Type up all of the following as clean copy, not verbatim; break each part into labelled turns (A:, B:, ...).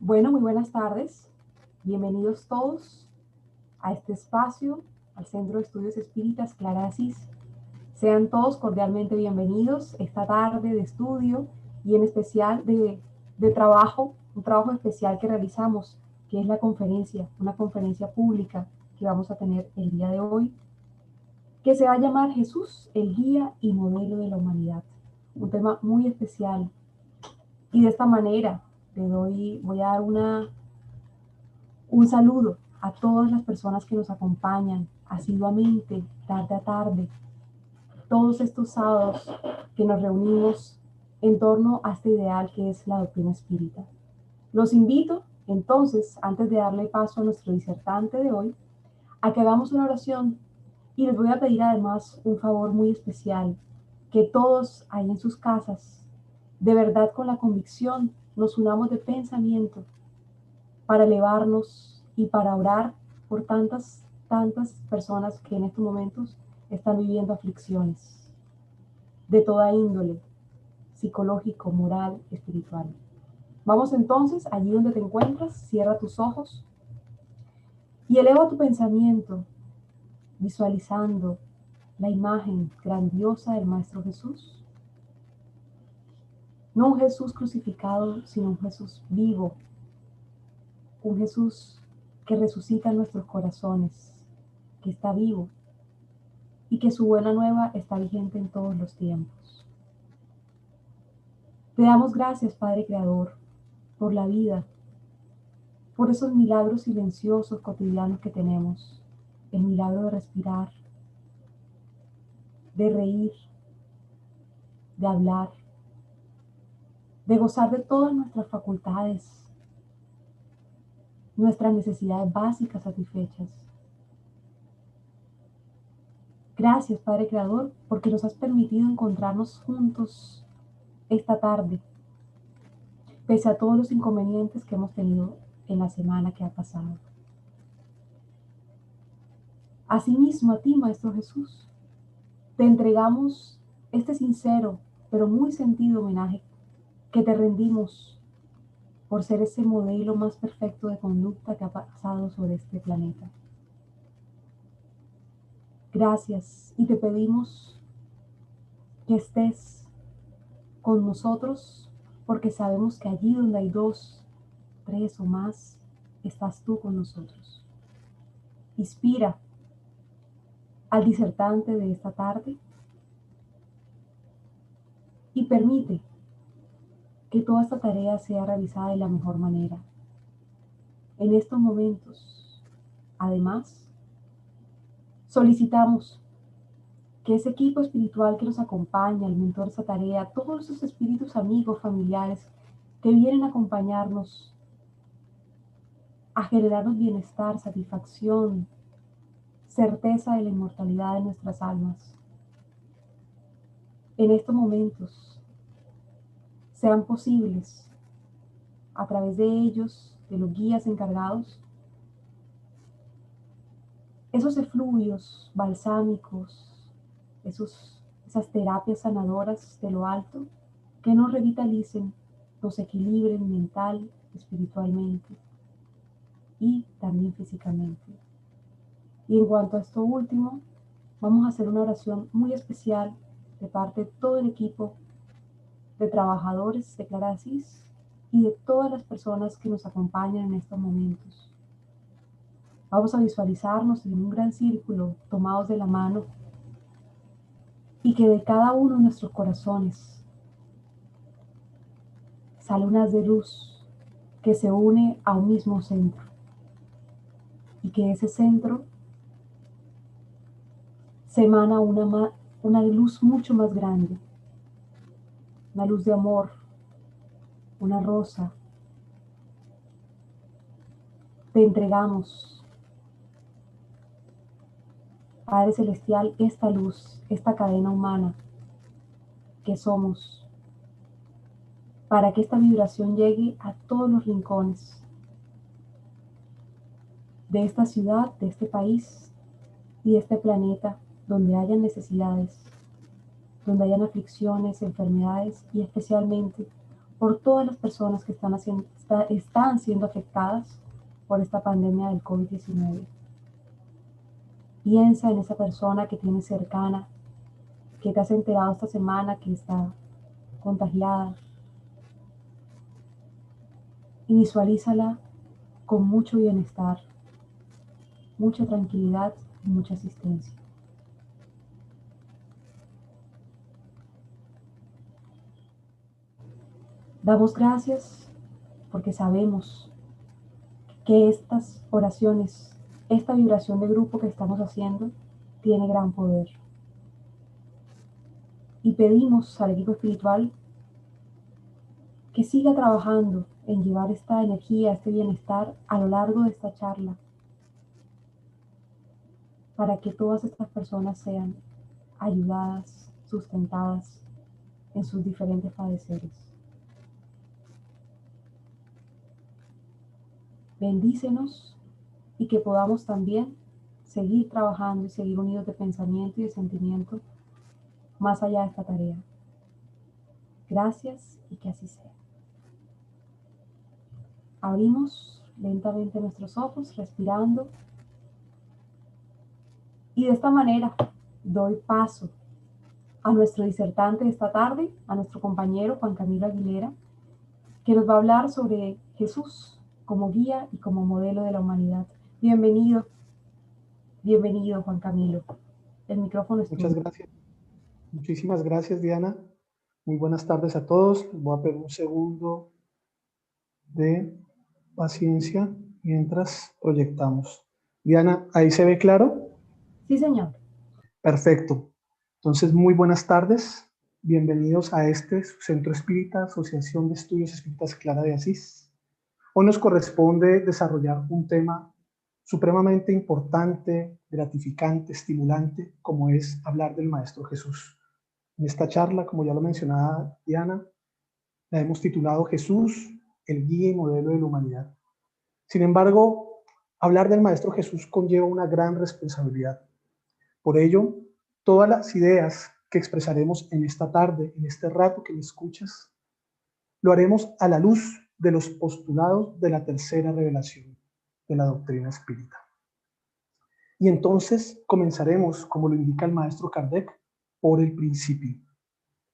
A: Bueno, muy buenas tardes. Bienvenidos todos a este espacio, al Centro de Estudios Espíritas Clara de Asís. Sean todos cordialmente bienvenidos esta tarde de estudio y en especial de trabajo, un trabajo especial que realizamos, que es la conferencia, una conferencia pública que vamos a tener el día de hoy, que se va a llamar Jesús, el guía y modelo de la humanidad. Un tema muy especial. Y de esta manera voy a dar un saludo a todas las personas que nos acompañan asiduamente, tarde a tarde, todos estos sábados que nos reunimos en torno a este ideal que es la doctrina espírita. Los invito, entonces, antes de darle paso a nuestro disertante de hoy, a que hagamos una oración y les voy a pedir además un favor muy especial, que todos ahí en sus casas, de verdad con la convicción, nos unamos de pensamiento para elevarnos y para orar por tantas personas que en estos momentos están viviendo aflicciones de toda índole, psicológico, moral, espiritual. Vamos entonces, allí donde te encuentras, cierra tus ojos y eleva tu pensamiento visualizando la imagen grandiosa del Maestro Jesús. No un Jesús crucificado, sino un Jesús vivo, un Jesús que resucita en nuestros corazones, que está vivo y que su buena nueva está vigente en todos los tiempos. Te damos gracias, Padre Creador, por la vida, por esos milagros silenciosos cotidianos que tenemos, el milagro de respirar, de reír, de hablar, de gozar de todas nuestras facultades, nuestras necesidades básicas satisfechas. Gracias, Padre Creador, porque nos has permitido encontrarnos juntos esta tarde, pese a todos los inconvenientes que hemos tenido en la semana que ha pasado. Asimismo, a ti, Maestro Jesús, te entregamos este sincero, pero muy sentido homenaje que te rendimos por ser ese modelo más perfecto de conducta que ha pasado sobre este planeta. Gracias y te pedimos que estés con nosotros porque sabemos que allí donde hay dos, tres o más, estás tú con nosotros. Inspira al disertante de esta tarde y permite que toda esta tarea sea realizada de la mejor manera. En estos momentos, además, solicitamos que ese equipo espiritual que nos acompaña, el mentor de esta tarea, todos esos espíritus amigos, familiares, que vienen a acompañarnos, a generarnos bienestar, satisfacción, certeza de la inmortalidad de nuestras almas. En estos momentos, sean posibles, a través de ellos, de los guías encargados, esos efluvios balsámicos, esas terapias sanadoras de lo alto, que nos revitalicen, nos equilibren mental, espiritualmente y también físicamente. Y en cuanto a esto último, vamos a hacer una oración muy especial de parte de todo el equipo de trabajadores de Clara de Asís y de todas las personas que nos acompañan en estos momentos. Vamos a visualizarnos en un gran círculo, tomados de la mano, y que de cada uno de nuestros corazones sale un haz de luz que se une a un mismo centro, y que de ese centro se emana una luz mucho más grande, una luz de amor, una rosa. Te entregamos, Padre Celestial, esta luz, esta cadena humana que somos, para que esta vibración llegue a todos los rincones de esta ciudad, de este país y de este planeta, donde hayan necesidades, donde hayan aflicciones, enfermedades y especialmente por todas las personas que están siendo afectadas por esta pandemia del COVID-19. Piensa en esa persona que tienes cercana, que te has enterado esta semana que está contagiada, y visualízala con mucho bienestar, mucha tranquilidad y mucha asistencia. Damos gracias porque sabemos que estas oraciones, esta vibración de grupo que estamos haciendo, tiene gran poder. Y pedimos al equipo espiritual que siga trabajando en llevar esta energía, este bienestar a lo largo de esta charla, para que todas estas personas sean ayudadas, sustentadas en sus diferentes padeceres. Bendícenos y que podamos también seguir trabajando y seguir unidos de pensamiento y de sentimiento más allá de esta tarea. Gracias y que así sea. Abrimos lentamente nuestros ojos, respirando, y de esta manera doy paso a nuestro disertante de esta tarde, a nuestro compañero Juan Camilo Aguilera, que nos va a hablar sobre Jesús como guía y como modelo de la humanidad. Bienvenido, bienvenido Juan Camilo. El micrófono es
B: Muchas
A: tuyo.
B: gracias. Muchísimas gracias, Diana. Muy buenas tardes a todos. Voy a pedir un segundo de paciencia mientras proyectamos. Diana, ¿ahí se ve claro?
A: Sí, señor.
B: Perfecto. Entonces, muy buenas tardes. Bienvenidos a este su Centro Espírita, Asociación de Estudios Espíritas Clara de Asís. Hoy nos corresponde desarrollar un tema supremamente importante, gratificante, estimulante, como es hablar del Maestro Jesús. En esta charla, como ya lo mencionaba Diana, la hemos titulado Jesús, el guía y modelo de la humanidad. Sin embargo, hablar del Maestro Jesús conlleva una gran responsabilidad. Por ello, todas las ideas que expresaremos en esta tarde, en este rato que me escuchas, lo haremos a la luz de los postulados de la tercera revelación de la doctrina espírita. Y entonces comenzaremos, como lo indica el maestro Kardec, por el principio,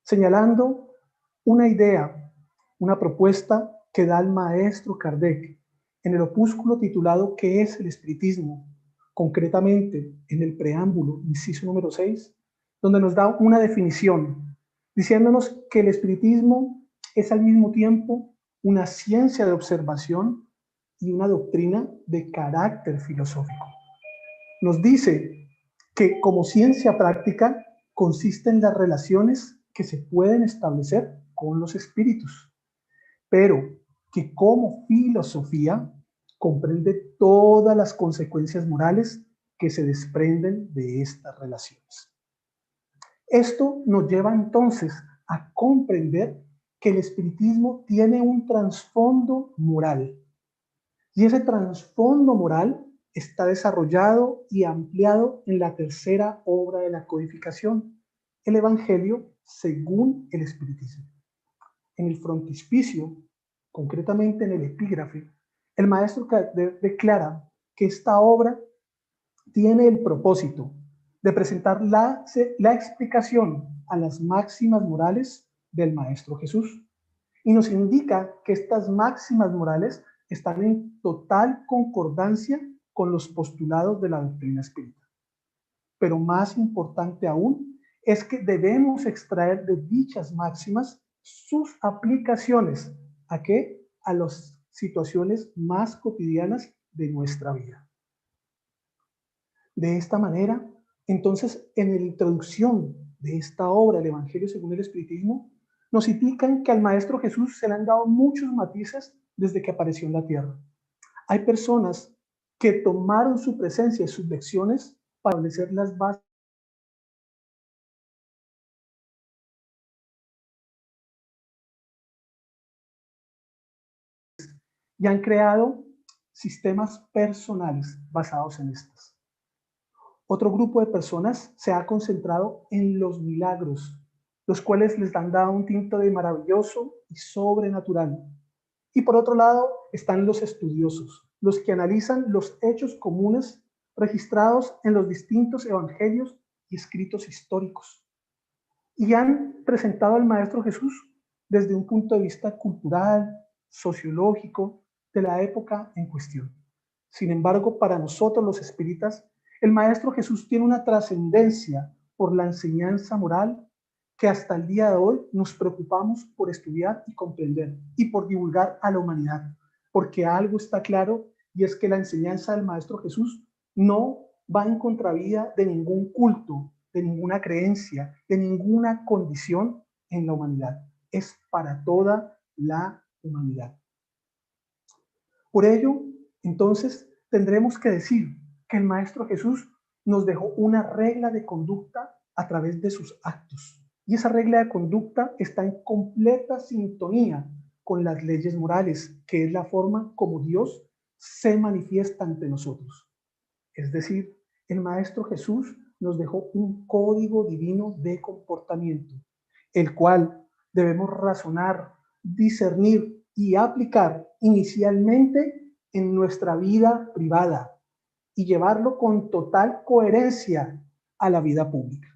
B: señalando una idea, una propuesta que da el maestro Kardec en el opúsculo titulado ¿Qué es el espiritismo? Concretamente en el preámbulo, inciso número 6, donde nos da una definición, diciéndonos que el espiritismo es al mismo tiempo una ciencia de observación y una doctrina de carácter filosófico. Nos dice que como ciencia práctica consiste en las relaciones que se pueden establecer con los espíritus, pero que como filosofía comprende todas las consecuencias morales que se desprenden de estas relaciones. Esto nos lleva entonces a comprender que el espiritismo tiene un trasfondo moral, y ese trasfondo moral está desarrollado y ampliado en la tercera obra de la codificación, el Evangelio según el Espiritismo. En el frontispicio, concretamente en el epígrafe, el maestro declara que esta obra tiene el propósito de presentar la explicación a las máximas morales del Maestro Jesús, y nos indica que estas máximas morales están en total concordancia con los postulados de la doctrina espírita. Pero más importante aún es que debemos extraer de dichas máximas sus aplicaciones. ¿A qué? A las situaciones más cotidianas de nuestra vida. De esta manera, entonces, en la introducción de esta obra, el Evangelio según el Espiritismo, nos indican que al Maestro Jesús se le han dado muchos matices desde que apareció en la tierra. Hay personas que tomaron su presencia y sus lecciones para establecer las bases y han creado sistemas personales basados en estas. Otro grupo de personas se ha concentrado en los milagros los cuales les han dado un tinte de maravilloso y sobrenatural. Y por otro lado están los estudiosos, los que analizan los hechos comunes registrados en los distintos evangelios y escritos históricos, y han presentado al Maestro Jesús desde un punto de vista cultural, sociológico, de la época en cuestión. Sin embargo, para nosotros los espíritas, el Maestro Jesús tiene una trascendencia por la enseñanza moral que hasta el día de hoy nos preocupamos por estudiar y comprender y por divulgar a la humanidad, porque algo está claro, y es que la enseñanza del Maestro Jesús no va en contravía de ningún culto, de ninguna creencia, de ninguna condición en la humanidad. Es para toda la humanidad. Por ello, entonces, tendremos que decir que el Maestro Jesús nos dejó una regla de conducta a través de sus actos. Y esa regla de conducta está en completa sintonía con las leyes morales, que es la forma como Dios se manifiesta ante nosotros. Es decir, el Maestro Jesús nos dejó un código divino de comportamiento, el cual debemos razonar, discernir y aplicar inicialmente en nuestra vida privada y llevarlo con total coherencia a la vida pública.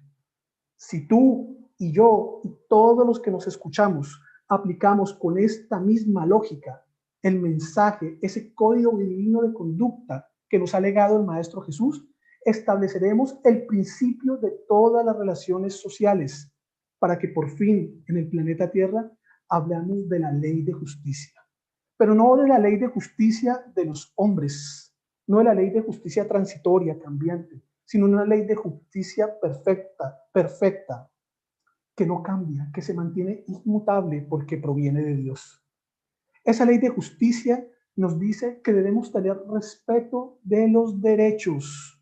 B: Si tú y yo y todos los que nos escuchamos aplicamos con esta misma lógica el mensaje, ese código divino de conducta que nos ha legado el Maestro Jesús, estableceremos el principio de todas las relaciones sociales para que por fin en el planeta Tierra hablemos de la ley de justicia. Pero no de la ley de justicia de los hombres, no de la ley de justicia transitoria, cambiante, sino una ley de justicia perfecta, que no cambia, que se mantiene inmutable porque proviene de Dios. Esa ley de justicia nos dice que debemos tener respeto de los derechos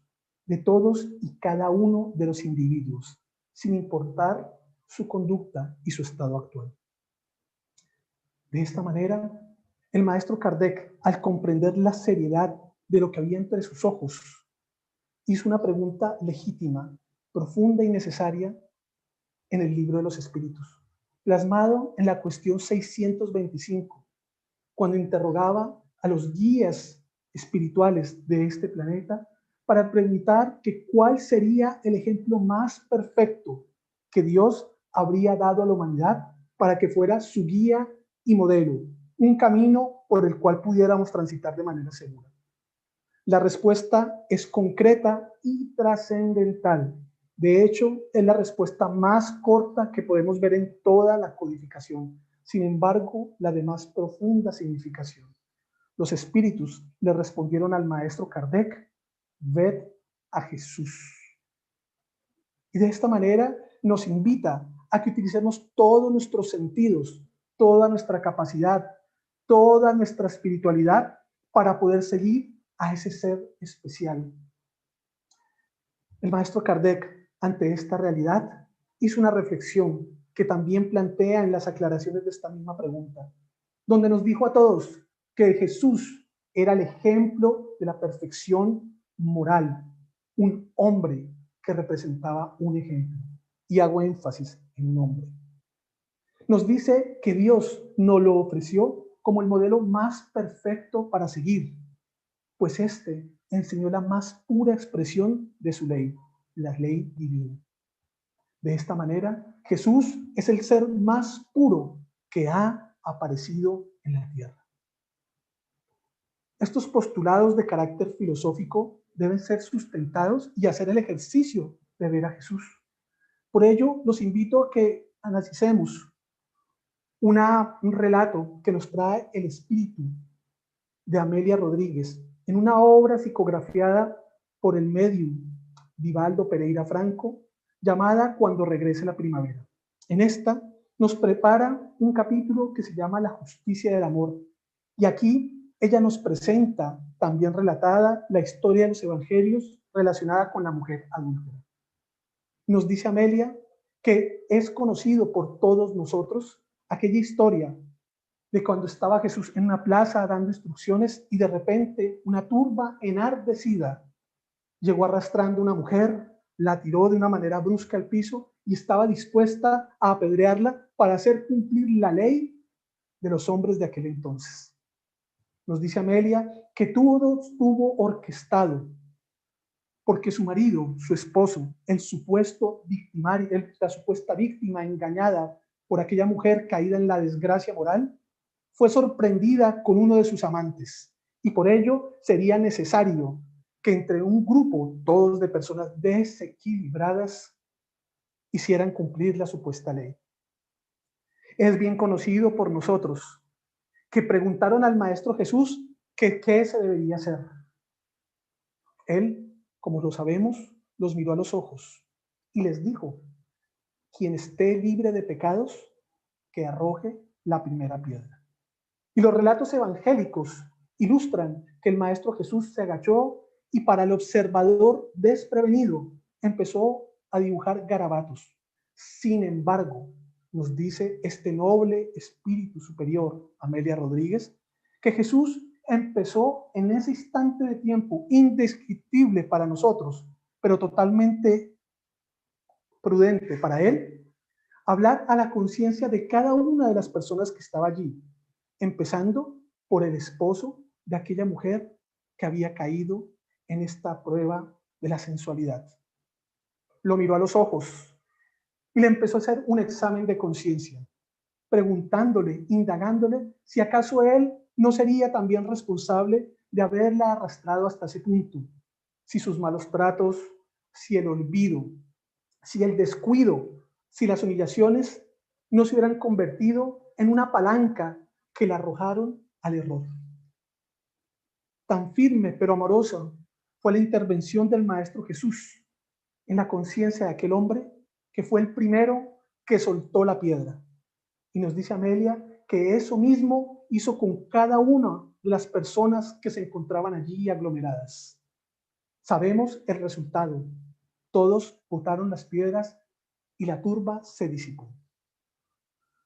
B: de todos y cada uno de los individuos, sin importar su conducta y su estado actual. De esta manera, el maestro Kardec, al comprender la seriedad de lo que había entre sus ojos, hizo una pregunta legítima, profunda y necesaria en el Libro de los Espíritus, plasmado en la cuestión 625, cuando interrogaba a los guías espirituales de este planeta para preguntar que cuál sería el ejemplo más perfecto que Dios habría dado a la humanidad para que fuera su guía y modelo, un camino por el cual pudiéramos transitar de manera segura. La respuesta es concreta y trascendental. De hecho, es la respuesta más corta que podemos ver en toda la codificación. Sin embargo, la de más profunda significación. Los espíritus le respondieron al maestro Kardec: ved a Jesús. Y de esta manera nos invita a que utilicemos todos nuestros sentidos, toda nuestra capacidad, toda nuestra espiritualidad para poder seguir a ese ser especial. El maestro Kardec, ante esta realidad, hizo una reflexión que también plantea en las aclaraciones de esta misma pregunta, donde nos dijo a todos que Jesús era el ejemplo de la perfección moral, un hombre que representaba un ejemplo. Y hago énfasis en un hombre. Nos dice que Dios nos lo ofreció como el modelo más perfecto para seguir, pues este enseñó la más pura expresión de su ley, la ley divina. De esta manera, Jesús es el ser más puro que ha aparecido en la tierra. Estos postulados de carácter filosófico deben ser sustentados y hacer el ejercicio de ver a Jesús. Por ello, los invito a que analicemos un relato que nos trae el espíritu de Amelia Rodríguez en una obra psicografiada por el médium Vivaldo Pereira Franco, llamada Cuando regrese la primavera. En esta nos prepara un capítulo que se llama La justicia del amor. Y aquí ella nos presenta, también relatada, la historia de los evangelios relacionada con la mujer adúltera. Nos dice Amelia que es conocido por todos nosotros aquella historia de cuando estaba Jesús en una plaza dando instrucciones y de repente una turba enardecida llegó arrastrando a una mujer, la tiró de una manera brusca al piso y estaba dispuesta a apedrearla para hacer cumplir la ley de los hombres de aquel entonces. Nos dice Amelia que todo estuvo orquestado porque su marido, su esposo, el supuesto victimario, la supuesta víctima engañada por aquella mujer caída en la desgracia moral, fue sorprendida con uno de sus amantes, y por ello sería necesario que entre un grupo, todos de personas desequilibradas, hicieran cumplir la supuesta ley. Es bien conocido por nosotros que preguntaron al Maestro Jesús que qué se debería hacer. Él, como lo sabemos, los miró a los ojos y les dijo: quien esté libre de pecados, que arroje la primera piedra. Y los relatos evangélicos ilustran que el Maestro Jesús se agachó y para el observador desprevenido empezó a dibujar garabatos. Sin embargo, nos dice este noble espíritu superior, Amelia Rodríguez, que Jesús empezó en ese instante de tiempo indescriptible para nosotros, pero totalmente prudente para él, hablar a la conciencia de cada una de las personas que estaba allí, empezando por el esposo de aquella mujer que había caído en esta prueba de la sensualidad. Lo miró a los ojos y le empezó a hacer un examen de conciencia, preguntándole, indagándole si acaso él no sería también responsable de haberla arrastrado hasta ese punto, si sus malos tratos, si el olvido, si el descuido, si las humillaciones no se hubieran convertido en una palanca que la arrojaron al error. Tan firme pero amorosa fue la intervención del Maestro Jesús en la conciencia de aquel hombre que fue el primero que soltó la piedra. Y nos dice Amelia que eso mismo hizo con cada una de las personas que se encontraban allí aglomeradas. Sabemos el resultado. Todos botaron las piedras y la turba se disipó.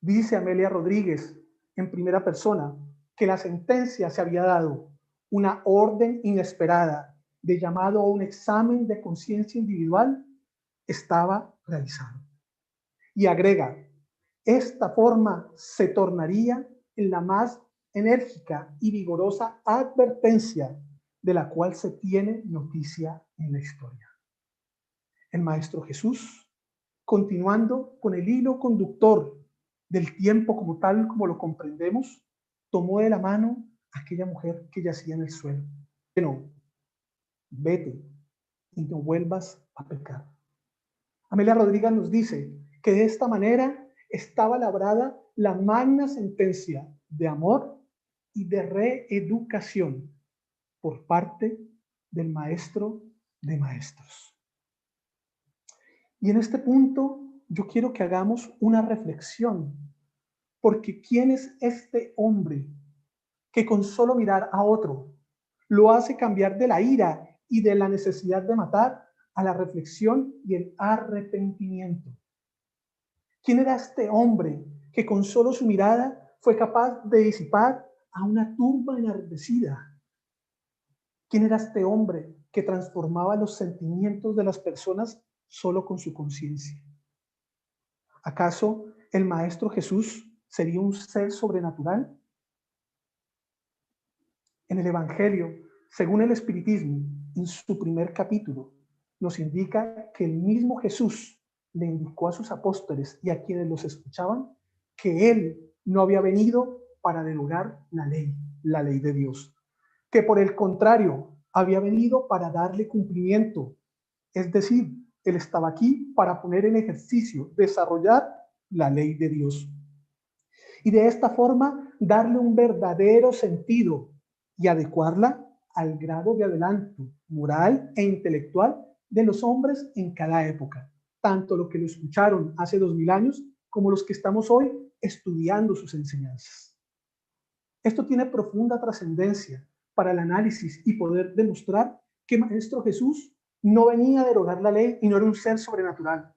B: Dice Amelia Rodríguez en primera persona que la sentencia se había dado, una orden inesperada de llamado a un examen de conciencia individual estaba realizado. Y agrega, esta forma se tornaría en la más enérgica y vigorosa advertencia de la cual se tiene noticia en la historia. El Maestro Jesús, continuando con el hilo conductor del tiempo como tal como lo comprendemos, tomó de la mano a aquella mujer que yacía en el suelo. Bueno, vete y no vuelvas a pecar. Amelia Rodríguez nos dice que de esta manera estaba labrada la magna sentencia de amor y de reeducación por parte del Maestro de Maestros. Y en este punto yo quiero que hagamos una reflexión, porque ¿quién es este hombre que con solo mirar a otro lo hace cambiar de la ira y de la necesidad de matar a la reflexión y el arrepentimiento? ¿Quién era este hombre que con solo su mirada fue capaz de disipar a una turba enardecida? ¿Quién era este hombre que transformaba los sentimientos de las personas solo con su conciencia? ¿Acaso el Maestro Jesús sería un ser sobrenatural? En el Evangelio, según el Espiritismo, en su primer capítulo, nos indica que el mismo Jesús le indicó a sus apóstoles y a quienes los escuchaban que él no había venido para derogar la ley de Dios, que por el contrario había venido para darle cumplimiento. Es decir, él estaba aquí para poner en ejercicio, desarrollar la ley de Dios. Y de esta forma darle un verdadero sentido y adecuarla al grado de adelanto moral e intelectual de los hombres en cada época, tanto los que lo escucharon hace 2000 años como los que estamos hoy estudiando sus enseñanzas. Esto tiene profunda trascendencia para el análisis y poder demostrar que Maestro Jesús no venía a derogar la ley y no era un ser sobrenatural,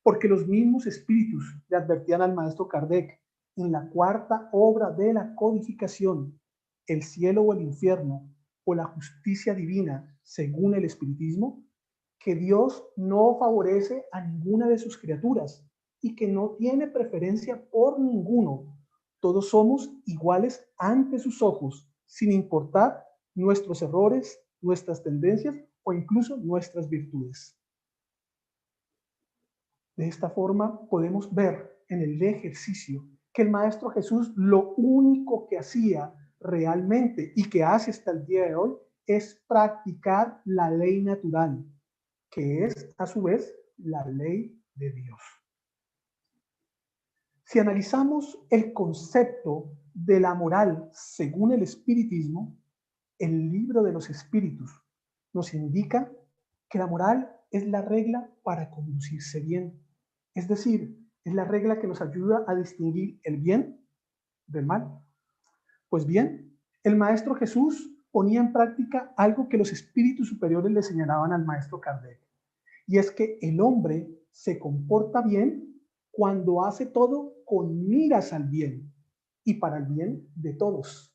B: porque los mismos espíritus le advertían al Maestro Kardec en la cuarta obra de la codificación, el cielo o el infierno, o la justicia divina, según el espiritismo, que Dios no favorece a ninguna de sus criaturas y que no tiene preferencia por ninguno. Todos somos iguales ante sus ojos, sin importar nuestros errores, nuestras tendencias o incluso nuestras virtudes. De esta forma podemos ver en el ejercicio que el Maestro Jesús lo único que hacía realmente y que hace hasta el día de hoy es practicar la ley natural, que es a su vez la ley de Dios. Si analizamos el concepto de la moral según el espiritismo, el libro de los espíritus nos indica que la moral es la regla para conducirse bien. Es decir, es la regla que nos ayuda a distinguir el bien del mal. Pues bien, el Maestro Jesús ponía en práctica algo que los espíritus superiores le señalaban al Maestro Kardec. Y es que el hombre se comporta bien cuando hace todo con miras al bien y para el bien de todos.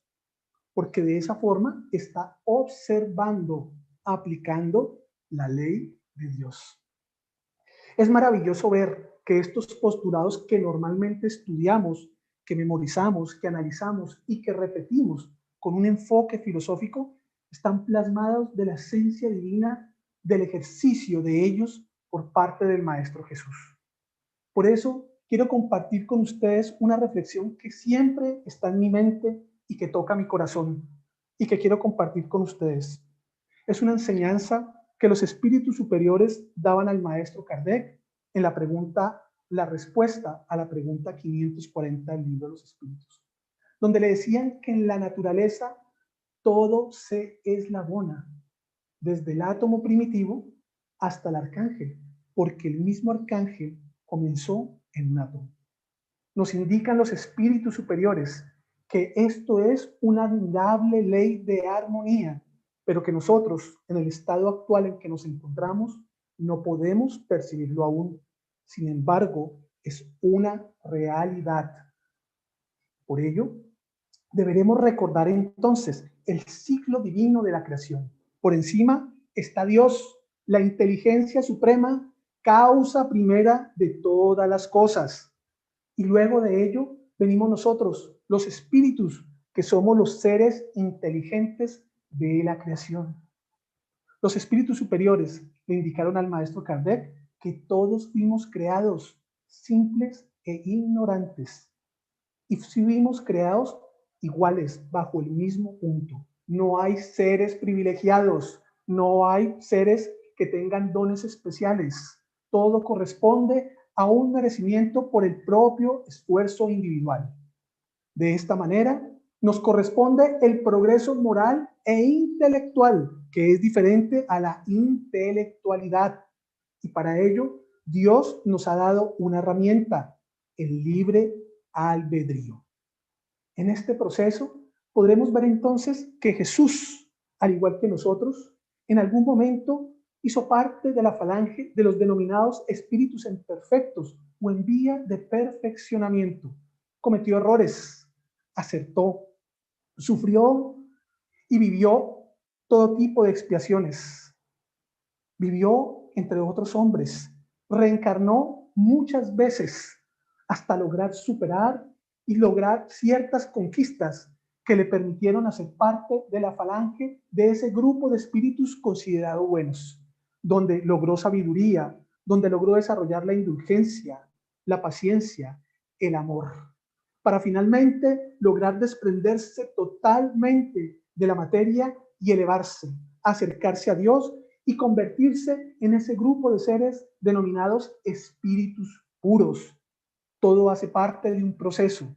B: Porque de esa forma está observando, aplicando la ley de Dios. Es maravilloso ver que estos postulados que normalmente estudiamos, que memorizamos, que analizamos y que repetimos con un enfoque filosófico, están plasmados de la esencia divina del ejercicio de ellos por parte del Maestro Jesús. Por eso quiero compartir con ustedes una reflexión que siempre está en mi mente y que toca mi corazón y que quiero compartir con ustedes. Es una enseñanza que los espíritus superiores daban al Maestro Kardec en la respuesta a la pregunta 540 del libro de los espíritus, donde le decían que en la naturaleza todo se eslabona, desde el átomo primitivo hasta el arcángel, porque el mismo arcángel comenzó en un átomo. Nos indican los espíritus superiores que esto es una admirable ley de armonía, pero que nosotros, en el estado actual en que nos encontramos, no podemos percibirlo aún. Sin embargo, es una realidad. Por ello, deberemos recordar entonces el ciclo divino de la creación. Por encima está Dios, la inteligencia suprema, causa primera de todas las cosas. Y luego de ello venimos nosotros, los espíritus, que somos los seres inteligentes de la creación. Los espíritus superiores le indicaron al Maestro Kardec que todos fuimos creados simples e ignorantes. Y fuimos creados iguales, bajo el mismo punto. No hay seres privilegiados, no hay seres que tengan dones especiales. Todo corresponde a un merecimiento por el propio esfuerzo individual. De esta manera, nos corresponde el progreso moral e intelectual, que es diferente a la intelectualidad. Y para ello, Dios nos ha dado una herramienta, el libre albedrío. En este proceso, podremos ver entonces que Jesús, al igual que nosotros, en algún momento hizo parte de la falange de los denominados espíritus imperfectos o en vía de perfeccionamiento. Cometió errores, acertó, sufrió y vivió todo tipo de expiaciones. Vivió entre otros hombres, reencarnó muchas veces hasta lograr superar y lograr ciertas conquistas que le permitieron hacer parte de la falange de ese grupo de espíritus considerados buenos, donde logró sabiduría, donde logró desarrollar la indulgencia, la paciencia, el amor, para finalmente lograr desprenderse totalmente de la materia y elevarse, acercarse a Dios y convertirse en ese grupo de seres denominados espíritus puros. Todo hace parte de un proceso,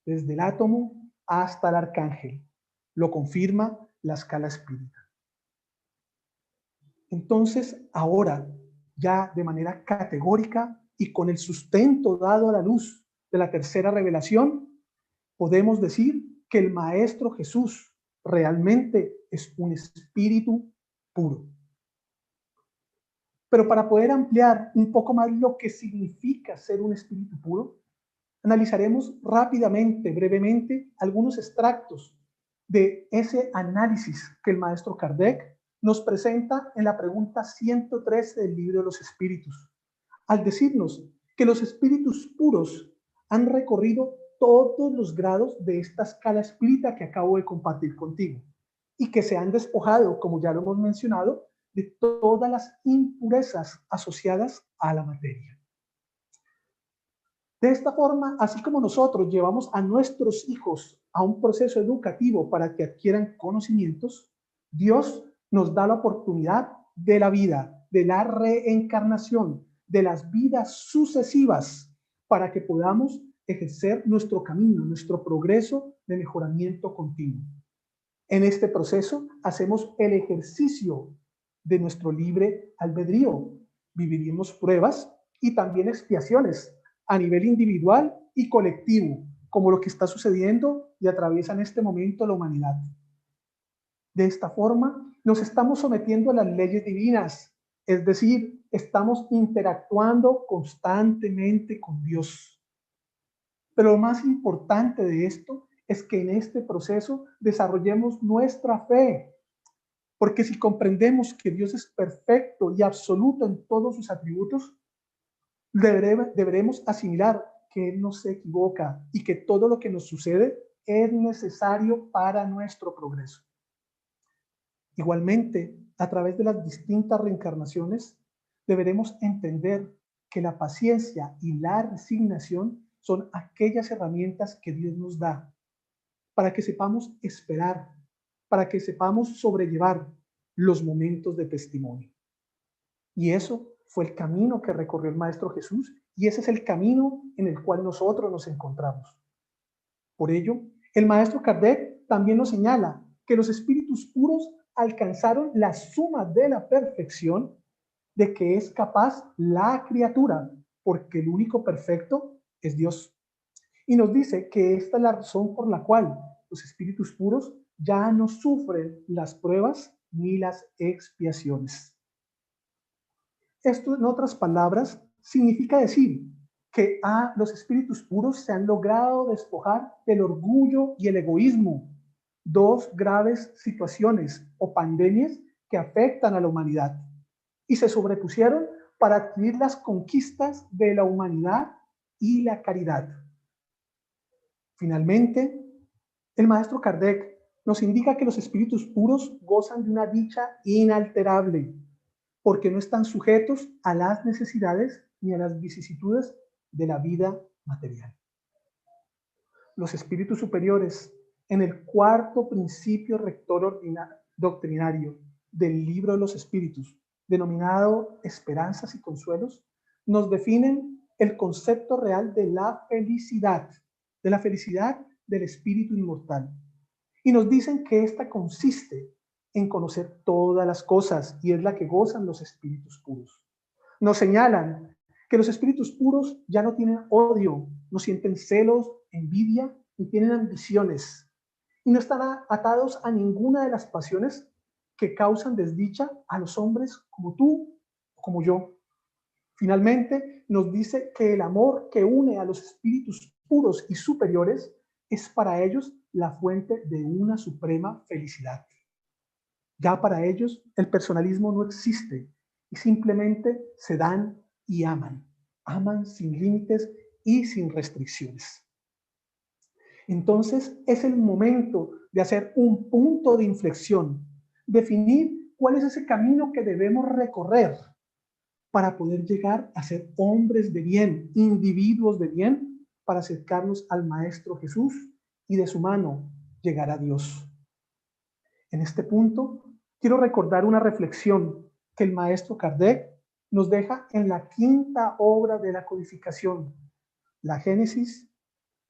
B: desde el átomo hasta el arcángel. Lo confirma la escala espírita. Entonces, ahora, ya de manera categórica y con el sustento dado a la luz de la tercera revelación, podemos decir que el Maestro Jesús realmente es un espíritu puro. Pero para poder ampliar un poco más lo que significa ser un espíritu puro, analizaremos rápidamente, brevemente, algunos extractos de ese análisis que el Maestro Kardec nos presenta en la pregunta 113 del Libro de los Espíritus, al decirnos que los espíritus puros han recorrido todos los grados de esta escala espírita que acabo de compartir contigo y que se han despojado, como ya lo hemos mencionado, de todas las impurezas asociadas a la materia. De esta forma, así como nosotros llevamos a nuestros hijos a un proceso educativo para que adquieran conocimientos, Dios nos da la oportunidad de la vida, de la reencarnación, de las vidas sucesivas, para que podamos ejercer nuestro camino, nuestro progreso de mejoramiento continuo. En este proceso hacemos el ejercicio de nuestro libre albedrío. Viviremos pruebas y también expiaciones a nivel individual y colectivo, como lo que está sucediendo y atraviesa en este momento la humanidad. De esta forma, nos estamos sometiendo a las leyes divinas, es decir, estamos interactuando constantemente con Dios. Pero lo más importante de esto es que en este proceso desarrollemos nuestra fe, porque si comprendemos que Dios es perfecto y absoluto en todos sus atributos, deberemos asimilar que Él no se equivoca y que todo lo que nos sucede es necesario para nuestro progreso. Igualmente, a través de las distintas reencarnaciones, deberemos entender que la paciencia y la resignación son aquellas herramientas que Dios nos da para que sepamos esperar, para que sepamos sobrellevar los momentos de testimonio. Y eso fue el camino que recorrió el Maestro Jesús y ese es el camino en el cual nosotros nos encontramos. Por ello, el Maestro Kardec también nos señala que los espíritus puros alcanzaron la suma de la perfección de que es capaz la criatura, porque el único perfecto es Dios. Y nos dice que esta es la razón por la cual los espíritus puros ya no sufren las pruebas ni las expiaciones. Esto, en otras palabras, significa decir que los espíritus puros se han logrado despojar del orgullo y el egoísmo, dos graves situaciones o pandemias que afectan a la humanidad, y se sobrepusieron para adquirir las conquistas de la humanidad y la caridad. Finalmente, el Maestro Kardec nos indica que los espíritus puros gozan de una dicha inalterable, porque no están sujetos a las necesidades ni a las vicisitudes de la vida material. Los espíritus superiores, en el cuarto principio rector doctrinario del Libro de los Espíritus, denominado Esperanzas y Consuelos, nos definen el concepto real de la felicidad del espíritu inmortal. Y nos dicen que esta consiste en conocer todas las cosas y es la que gozan los espíritus puros. Nos señalan que los espíritus puros ya no tienen odio, no sienten celos, envidia, ni tienen ambiciones y no están atados a ninguna de las pasiones que causan desdicha a los hombres como tú o como yo. Finalmente, nos dice que el amor que une a los espíritus puros y superiores es para ellos la fuente de una suprema felicidad. Ya para ellos el personalismo no existe y simplemente se dan y aman. Aman sin límites y sin restricciones. Entonces es el momento de hacer un punto de inflexión, definir cuál es ese camino que debemos recorrer para poder llegar a ser hombres de bien, individuos de bien, para acercarnos al Maestro Jesús y de su mano llegar a Dios. En este punto, quiero recordar una reflexión que el Maestro Kardec nos deja en la quinta obra de la codificación, la Génesis,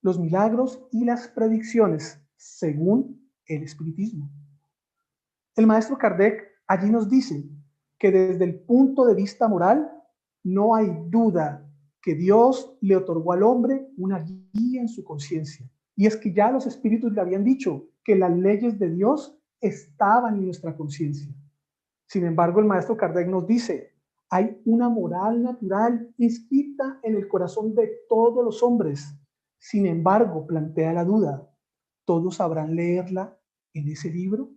B: los milagros y las predicciones, según el espiritismo. El Maestro Kardec allí nos dice que desde el punto de vista moral, no hay duda que Dios le otorgó al hombre una guía en su conciencia. Y es que ya los espíritus le habían dicho que las leyes de Dios estaban en nuestra conciencia. Sin embargo, el Maestro Kardec nos dice, hay una moral natural inscrita en el corazón de todos los hombres. Sin embargo, plantea la duda, ¿todos sabrán leerla en ese libro?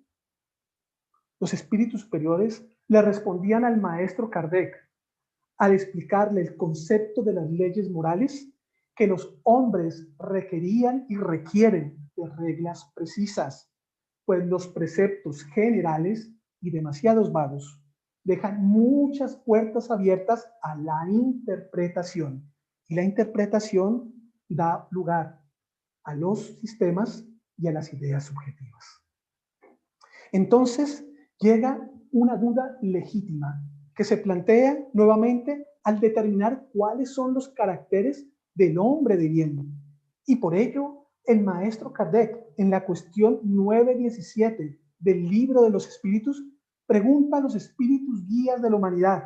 B: Los espíritus superiores le respondían al maestro Kardec al explicarle el concepto de las leyes morales que los hombres requerían y requieren de reglas precisas, pues los preceptos generales y demasiados vagos dejan muchas puertas abiertas a la interpretación, y la interpretación da lugar a los sistemas y a las ideas subjetivas. Entonces llega una duda legítima que se plantea nuevamente al determinar cuáles son los caracteres del hombre de bien. Y por ello, el maestro Kardec, en la cuestión 917 del Libro de los Espíritus, pregunta a los espíritus guías de la humanidad,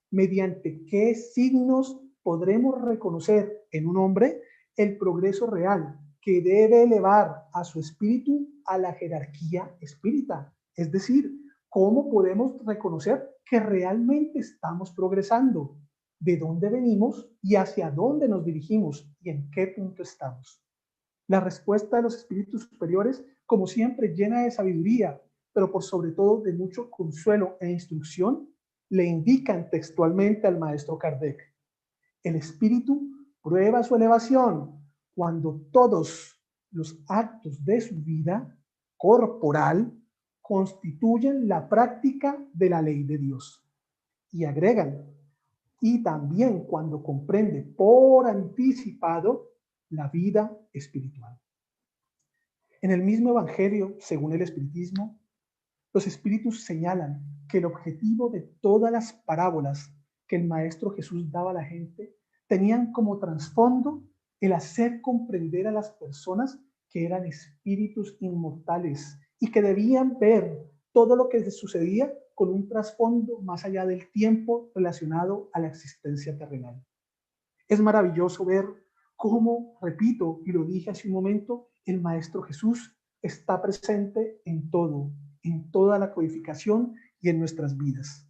B: ¿mediante qué signos podremos reconocer en un hombre el progreso real que debe elevar a su espíritu a la jerarquía espírita? Es decir, ¿cómo podemos reconocer que realmente estamos progresando? ¿De dónde venimos y hacia dónde nos dirigimos y en qué punto estamos? La respuesta de los espíritus superiores, como siempre, llena de sabiduría, pero por sobre todo de mucho consuelo e instrucción, le indican textualmente al maestro Kardec: el espíritu prueba su elevación cuando todos los actos de su vida corporal constituyen la práctica de la ley de Dios. Y agregan, y también cuando comprende por anticipado la vida espiritual. En el mismo Evangelio, según el Espiritismo, los espíritus señalan que el objetivo de todas las parábolas que el Maestro Jesús daba a la gente tenían como trasfondo el hacer comprender a las personas que eran espíritus inmortales y que debían ver todo lo que les sucedía con un trasfondo más allá del tiempo relacionado a la existencia terrenal. Es maravilloso ver cómo, repito, y lo dije hace un momento, el Maestro Jesús está presente en todo, en toda la codificación y en nuestras vidas.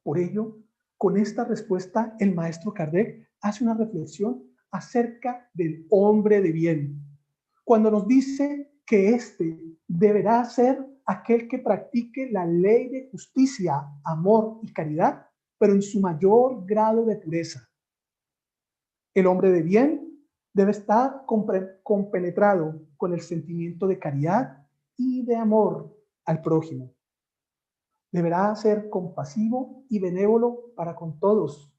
B: Por ello, con esta respuesta, el maestro Kardec hace una reflexión acerca del hombre de bien, cuando nos dice que éste deberá ser aquel que practique la ley de justicia, amor y caridad, pero en su mayor grado de pureza. El hombre de bien debe estar compenetrado con el sentimiento de caridad y de amor al prójimo. Deberá ser compasivo y benévolo para con todos.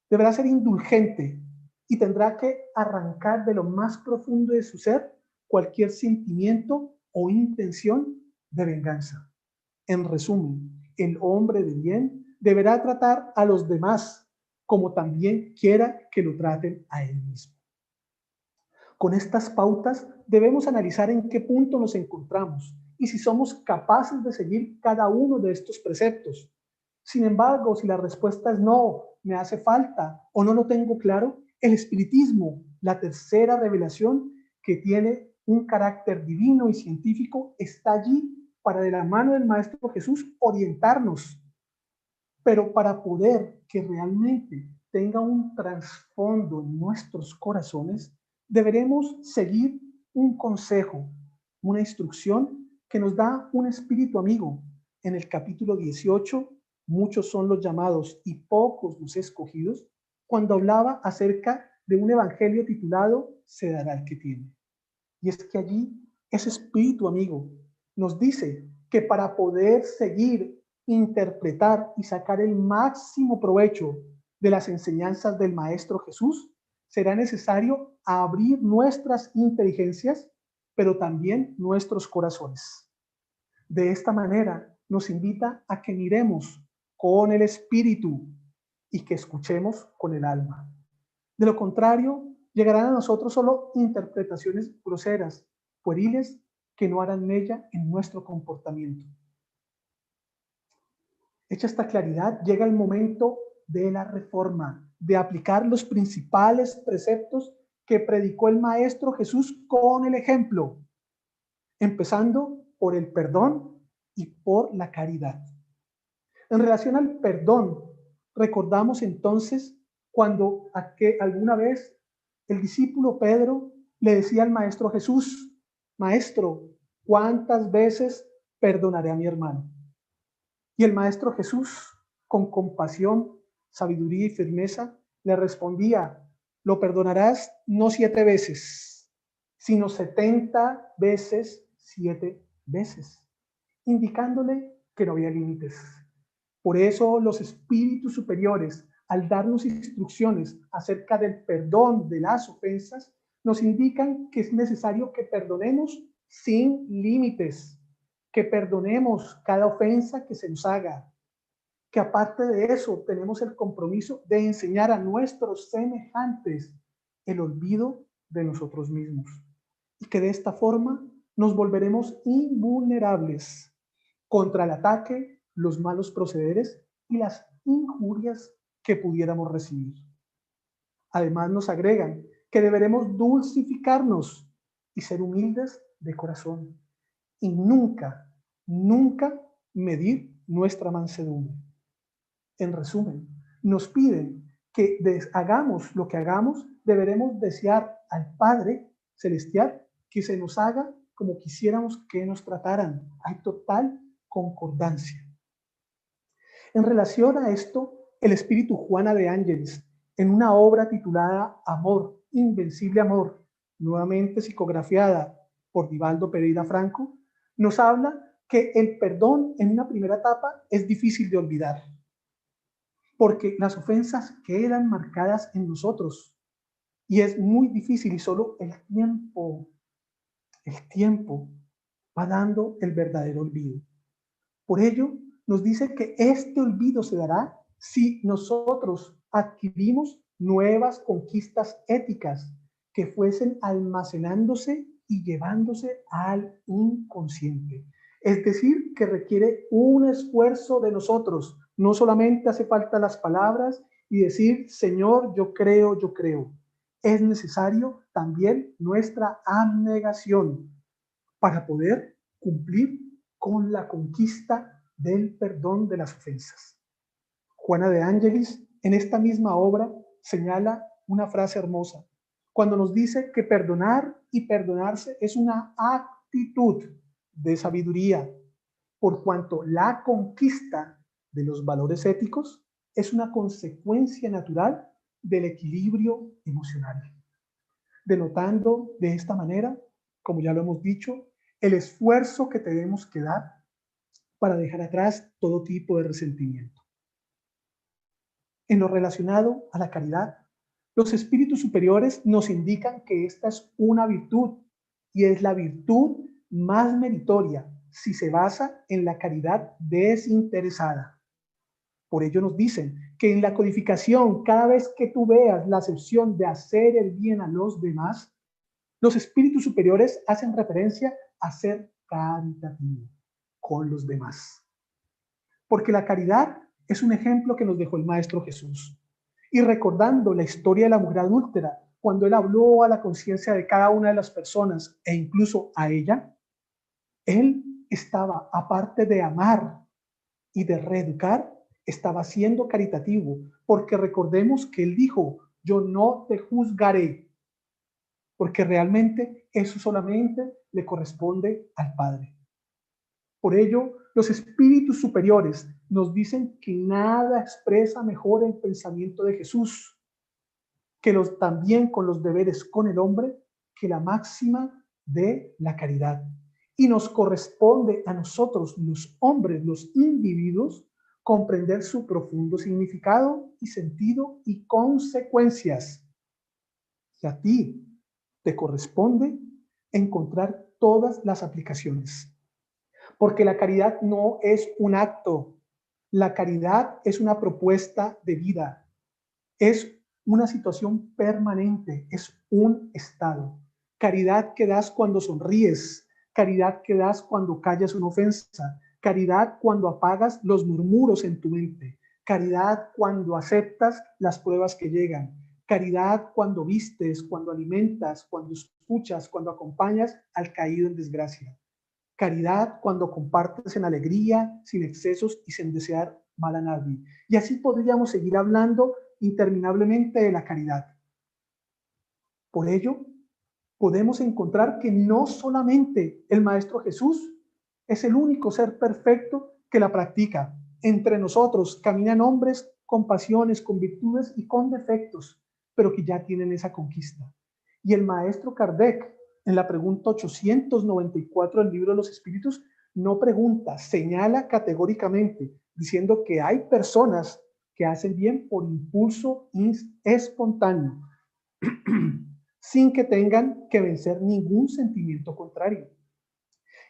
B: Deberá ser indulgente y tendrá que arrancar de lo más profundo de su ser cualquier sentimiento o intención de venganza. En resumen, el hombre de bien deberá tratar a los demás como también quiera que lo traten a él mismo. Con estas pautas debemos analizar en qué punto nos encontramos y si somos capaces de seguir cada uno de estos preceptos. Sin embargo, si la respuesta es no, me hace falta o no lo tengo claro, el espiritismo, la tercera revelación que tiene un carácter divino y científico, está allí para, de la mano del Maestro Jesús, orientarnos. Pero para poder que realmente tenga un trasfondo en nuestros corazones, deberemos seguir un consejo, una instrucción que nos da un espíritu amigo. En el capítulo 18, muchos son los llamados y pocos los escogidos, cuando hablaba acerca de un evangelio titulado Se dará el que tiene. Y es que allí ese espíritu amigo nos dice que para poder seguir, interpretar y sacar el máximo provecho de las enseñanzas del Maestro Jesús, será necesario abrir nuestras inteligencias, pero también nuestros corazones. De esta manera nos invita a que miremos con el espíritu y que escuchemos con el alma. De lo contrario, llegarán a nosotros solo interpretaciones groseras, pueriles, que no harán mella en nuestro comportamiento. Hecha esta claridad, llega el momento de la reforma, de aplicar los principales preceptos que predicó el Maestro Jesús con el ejemplo, empezando por el perdón y por la caridad. En relación al perdón, recordamos entonces cuando alguna vez el discípulo Pedro le decía al Maestro Jesús: Maestro, ¿cuántas veces perdonaré a mi hermano? Y el Maestro Jesús, con compasión, sabiduría y firmeza, le respondía: lo perdonarás no 7 veces, sino 70 veces 7 veces, indicándole que no había límites. Por eso los espíritus superiores, al darnos instrucciones acerca del perdón de las ofensas, nos indican que es necesario que perdonemos sin límites, que perdonemos cada ofensa que se nos haga, que aparte de eso tenemos el compromiso de enseñar a nuestros semejantes el olvido de nosotros mismos, y que de esta forma nos volveremos invulnerables contra el ataque, los malos procederes y las injurias que pudiéramos recibir. Además nos agregan que deberemos dulcificarnos y ser humildes de corazón, y nunca, nunca medir nuestra mansedumbre. En resumen, nos piden que hagamos lo que hagamos, deberemos desear al Padre Celestial que se nos haga como quisiéramos que nos trataran. Hay total concordancia. En relación a esto, el espíritu Juana de Ángeles, en una obra titulada Amor, Invencible Amor, nuevamente psicografiada por Divaldo Pereira Franco, nos habla que el perdón en una primera etapa es difícil de olvidar, porque las ofensas quedan marcadas en nosotros y es muy difícil, y solo el tiempo va dando el verdadero olvido. Por ello, nos dice que este olvido se dará si nosotros adquirimos nuevas conquistas éticas que fuesen almacenándose y llevándose al inconsciente. Es decir, que requiere un esfuerzo de nosotros. No solamente hace falta las palabras y decir: Señor, yo creo, yo creo. Es necesario también nuestra abnegación para poder cumplir con la conquista del perdón de las ofensas. Juana de Ángelis, en esta misma obra, señala una frase hermosa, cuando nos dice que perdonar y perdonarse es una actitud de sabiduría, por cuanto la conquista de los valores éticos es una consecuencia natural del equilibrio emocional, denotando de esta manera, como ya lo hemos dicho, el esfuerzo que tenemos que dar para dejar atrás todo tipo de resentimiento. En lo relacionado a la caridad, los espíritus superiores nos indican que esta es una virtud, y es la virtud más meritoria si se basa en la caridad desinteresada. Por ello nos dicen que en la codificación, cada vez que tú veas la acepción de hacer el bien a los demás, los espíritus superiores hacen referencia a ser caritativo con los demás. Porque la caridad es un ejemplo que nos dejó el Maestro Jesús. Y recordando la historia de la mujer adúltera, cuando él habló a la conciencia de cada una de las personas e incluso a ella, él estaba, aparte de amar y de reeducar, estaba siendo caritativo, porque recordemos que él dijo: yo no te juzgaré, porque realmente eso solamente le corresponde al Padre. Por ello, los espíritus superiores nos dicen que nada expresa mejor el pensamiento de Jesús, que también con los deberes con el hombre, que la máxima de la caridad. Y nos corresponde a nosotros, los hombres, los individuos, comprender su profundo significado y sentido y consecuencias. Y a ti te corresponde encontrar todas las aplicaciones. Porque la caridad no es un acto, la caridad es una propuesta de vida, es una situación permanente, es un estado. Caridad que das cuando sonríes, caridad que das cuando callas una ofensa, caridad cuando apagas los murmuros en tu mente, caridad cuando aceptas las pruebas que llegan, caridad cuando vistes, cuando alimentas, cuando escuchas, cuando acompañas al caído en desgracia. Caridad cuando compartes en alegría, sin excesos y sin desear mal a nadie. Y así podríamos seguir hablando interminablemente de la caridad. Por ello, podemos encontrar que no solamente el Maestro Jesús es el único ser perfecto que la practica, entre nosotros caminan hombres con pasiones, con virtudes y con defectos, pero que ya tienen esa conquista. Y el maestro Kardec, en la pregunta 894 del libro de los Espíritus, no pregunta, señala categóricamente, diciendo que hay personas que hacen bien por impulso espontáneo, sin que tengan que vencer ningún sentimiento contrario.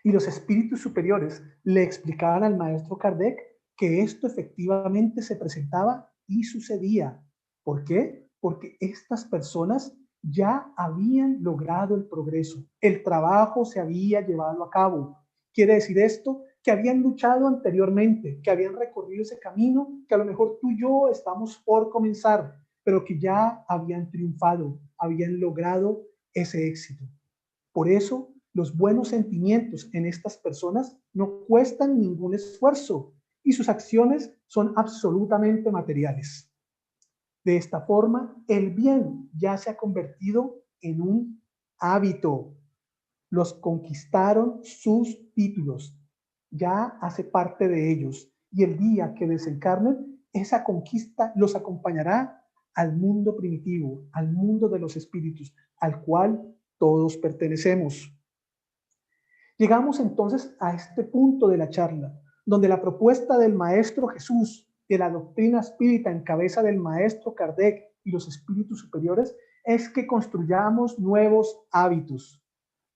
B: Y los espíritus superiores le explicaban al maestro Kardec que esto efectivamente se presentaba y sucedía. ¿Por qué? Porque estas personas ya habían logrado el progreso, el trabajo se había llevado a cabo. Quiere decir esto que habían luchado anteriormente, que habían recorrido ese camino, que a lo mejor tú y yo estamos por comenzar, pero que ya habían triunfado, habían logrado ese éxito. Por eso, los buenos sentimientos en estas personas no cuestan ningún esfuerzo y sus acciones son absolutamente materiales. De esta forma, el bien ya se ha convertido en un hábito. Los conquistaron sus títulos, ya hace parte de ellos. Y el día que desencarnen, esa conquista los acompañará al mundo primitivo, al mundo de los espíritus, al cual todos pertenecemos. Llegamos entonces a este punto de la charla, donde la propuesta del Maestro Jesús, de la doctrina espírita en cabeza del Maestro Kardec y los espíritus superiores, es que construyamos nuevos hábitos.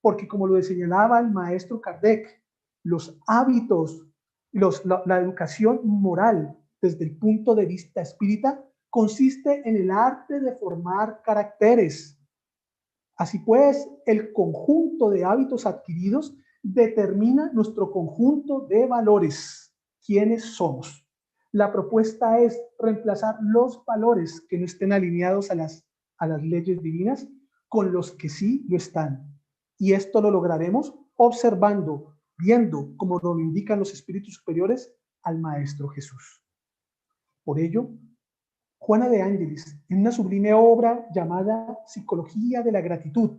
B: Porque como lo señalaba el Maestro Kardec, los hábitos, la educación moral desde el punto de vista espírita consiste en el arte de formar caracteres. Así pues, el conjunto de hábitos adquiridos determina nuestro conjunto de valores, quiénes somos. La propuesta es reemplazar los valores que no estén alineados a las leyes divinas con los que sí lo están. Y esto lo lograremos observando, viendo, como lo indican los espíritus superiores, al Maestro Jesús. Por ello, Juana de Ángelis, en una sublime obra llamada Psicología de la Gratitud,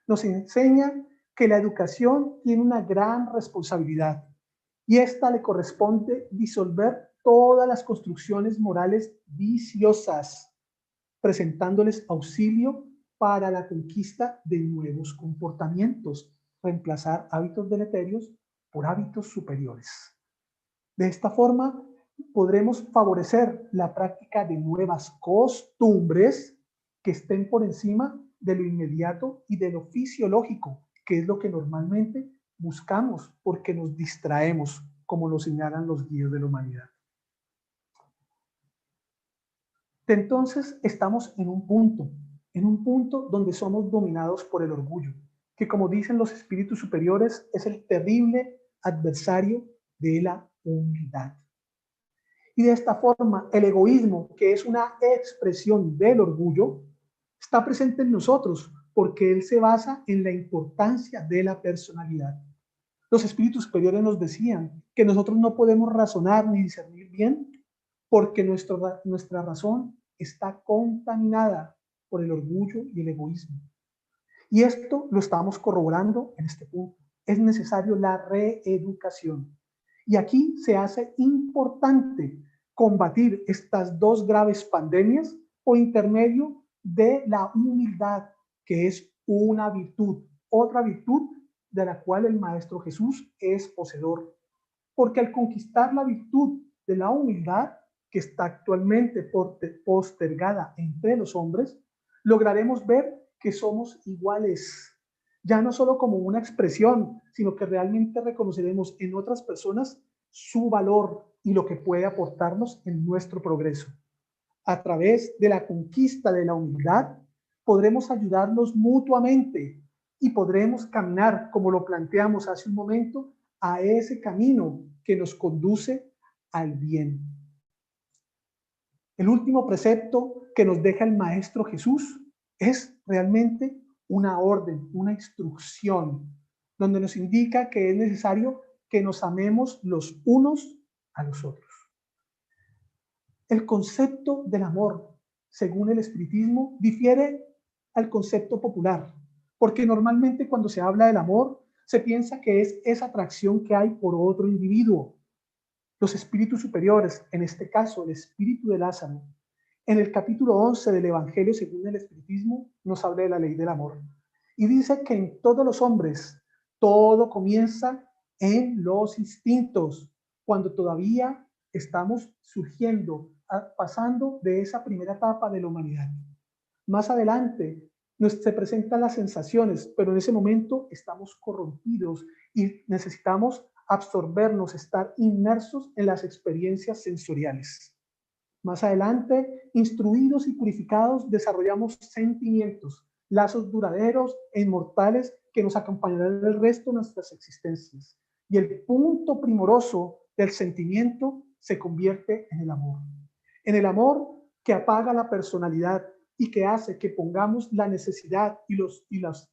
B: nos enseña que la educación tiene una gran responsabilidad y esta le corresponde disolver todas las construcciones morales viciosas, presentándoles auxilio para la conquista de nuevos comportamientos, reemplazar hábitos deleterios por hábitos superiores. De esta forma, podremos favorecer la práctica de nuevas costumbres que estén por encima de lo inmediato y de lo fisiológico, que es lo que normalmente buscamos porque nos distraemos, como lo señalan los guías de la humanidad. Entonces estamos en un punto donde somos dominados por el orgullo, que como dicen los espíritus superiores es el terrible adversario de la humildad. Y de esta forma, el egoísmo, que es una expresión del orgullo, está presente en nosotros porque él se basa en la importancia de la personalidad. Los espíritus superiores nos decían que nosotros no podemos razonar ni discernir bien porque nuestra razón está contaminada por el orgullo y el egoísmo. Y esto lo estamos corroborando en este punto. Es necesario la reeducación. Y aquí se hace importante combatir estas dos graves pandemias por intermedio de la humildad, que es una virtud, otra virtud de la cual el Maestro Jesús es poseedor. Porque al conquistar la virtud de la humildad, que está actualmente postergada entre los hombres, lograremos ver que somos iguales, ya no solo como una expresión, sino que realmente reconoceremos en otras personas su valor y lo que puede aportarnos en nuestro progreso. A través de la conquista de la humildad, podremos ayudarnos mutuamente y podremos caminar, como lo planteamos hace un momento, a ese camino que nos conduce al bien. El último precepto que nos deja el Maestro Jesús es realmente una orden, una instrucción, donde nos indica que es necesario que nos amemos los unos a los otros. El concepto del amor, según el espiritismo, difiere al concepto popular, porque normalmente cuando se habla del amor, se piensa que es esa atracción que hay por otro individuo. Los espíritus superiores, en este caso el espíritu de Lázaro, en el capítulo 11 del Evangelio según el Espiritismo, nos habla de la ley del amor. Y dice que en todos los hombres todo comienza en los instintos, cuando todavía estamos surgiendo, pasando de esa primera etapa de la humanidad. Más adelante se presentan las sensaciones, pero en ese momento estamos corrompidos y necesitamos absorbernos, estar inmersos en las experiencias sensoriales. Más adelante, instruidos y purificados, desarrollamos sentimientos, lazos duraderos e inmortales que nos acompañarán el resto de nuestras existencias. Y el punto primoroso del sentimiento se convierte en el amor. En el amor que apaga la personalidad y que hace que pongamos la necesidad y los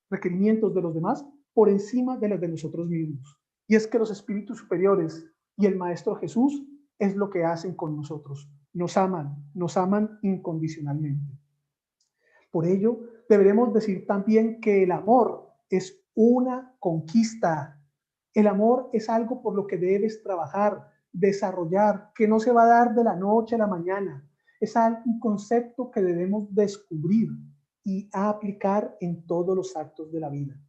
B: requerimientos de los demás por encima de los de nosotros mismos. Y es que los espíritus superiores y el Maestro Jesús es lo que hacen con nosotros. Nos aman incondicionalmente. Por ello, deberemos decir también que el amor es una conquista. El amor es algo por lo que debes trabajar, desarrollar, que no se va a dar de la noche a la mañana. Es un concepto que debemos descubrir y aplicar en todos los actos de la vida.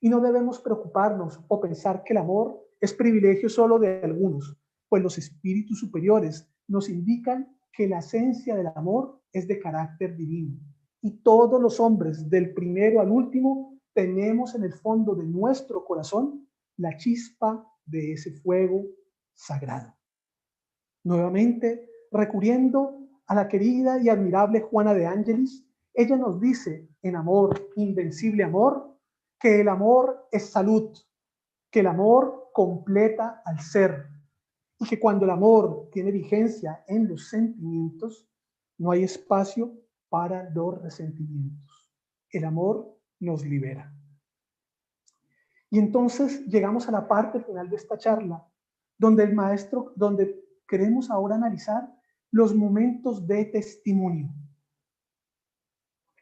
B: Y no debemos preocuparnos o pensar que el amor es privilegio solo de algunos, pues los espíritus superiores nos indican que la esencia del amor es de carácter divino. Y todos los hombres, del primero al último, tenemos en el fondo de nuestro corazón la chispa de ese fuego sagrado. Nuevamente, recurriendo a la querida y admirable Juana de Ángelis, ella nos dice en Amor, Invencible Amor, que el amor es salud, que el amor completa al ser y que cuando el amor tiene vigencia en los sentimientos, no hay espacio para los resentimientos. El amor nos libera. Y entonces llegamos a la parte final de esta charla, donde queremos ahora analizar los momentos de testimonio.